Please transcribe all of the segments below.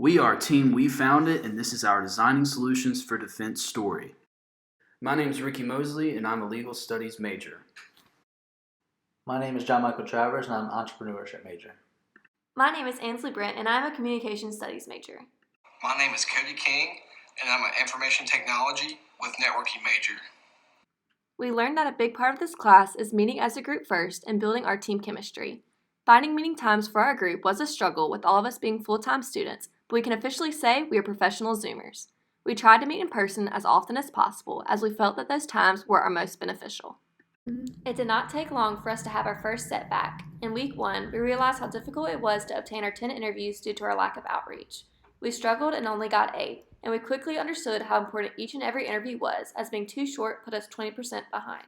We are Team We Found It, and this is our Designing Solutions for Defense story. My name is Ricky Mosley, and I'm a legal studies major. My name is John Michael Travers, and I'm an entrepreneurship major. My name is Ansley Brent, and I'm a communication studies major. My name is Cody King, and I'm an information technology with networking major. We learned that a big part of this class is meeting as a group first and building our team chemistry. Finding meeting times for our group was a struggle with all of us being full-time students, but we can officially say we are professional Zoomers. We tried to meet in person as often as possible as we felt that those times were our most beneficial. It did not take long for us to have our first setback. In week 1, we realized how difficult it was to obtain our 10 interviews due to our lack of outreach. We struggled and only got 8, and we quickly understood how important each and every interview was, as being too short put us 20% behind.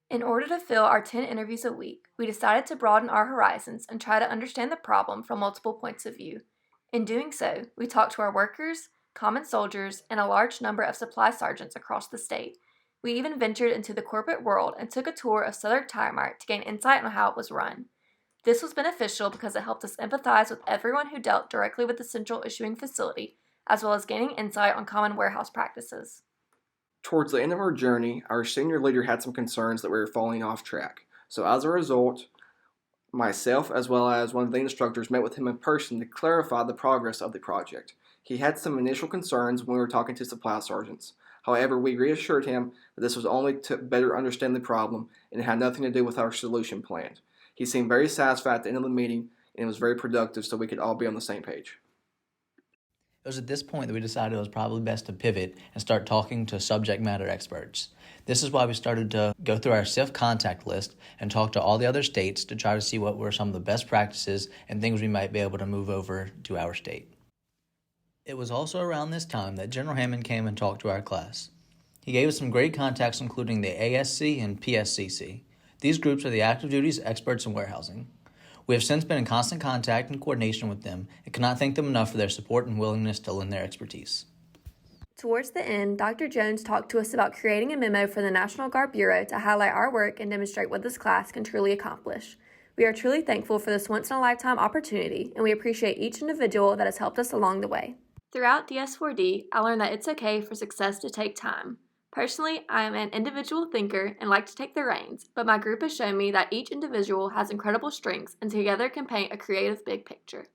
In order to fill our 10 interviews a week, we decided to broaden our horizons and try to understand the problem from multiple points of view. In doing so, we talked to our workers, common soldiers, and a large number of supply sergeants across the state. We even ventured into the corporate world and took a tour of Southern Tire Mart to gain insight on how it was run. This was beneficial because it helped us empathize with everyone who dealt directly with the central issuing facility, as well as gaining insight on common warehouse practices. Towards the end of our journey, our senior leader had some concerns that we were falling off track. So as a result, myself as well as one of the instructors met with him in person to clarify the progress of the project. He had some initial concerns when we were talking to supply sergeants. However, we reassured him that this was only to better understand the problem and it had nothing to do with our solution plan. He seemed very satisfied at the end of the meeting and it was very productive so we could all be on the same page. It was at this point that we decided it was probably best to pivot and start talking to subject matter experts. This is why we started to go through our SIF contact list and talk to all the other states to try to see what were some of the best practices and things we might be able to move over to our state. It was also around this time that General Hammond came and talked to our class. He gave us some great contacts, including the ASC and PSCC. These groups are the active duties experts in warehousing. We have since been in constant contact and coordination with them and cannot thank them enough for their support and willingness to lend their expertise. Towards the end, Dr. Jones talked to us about creating a memo for the National Guard Bureau to highlight our work and demonstrate what this class can truly accomplish. We are truly thankful for this once-in-a-lifetime opportunity, and we appreciate each individual that has helped us along the way. Throughout DS4D, I learned that it's okay for success to take time. Personally, I am an individual thinker and like to take the reins, but my group has shown me that each individual has incredible strengths and together can paint a creative big picture.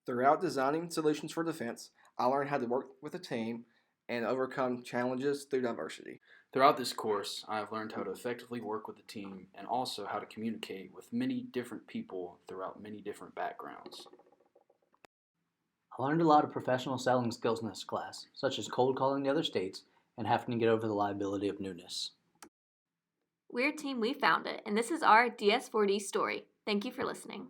Throughout designing solutions for defense, I learned how to work with a team and overcome challenges through diversity. Throughout this course, I have learned how to effectively work with a team and also how to communicate with many different people throughout many different backgrounds. I learned a lot of professional selling skills in this class, such as cold calling the other states and having to get over the liability of newness. We're Team We Found It, and this is our DS4D story. Thank you for listening.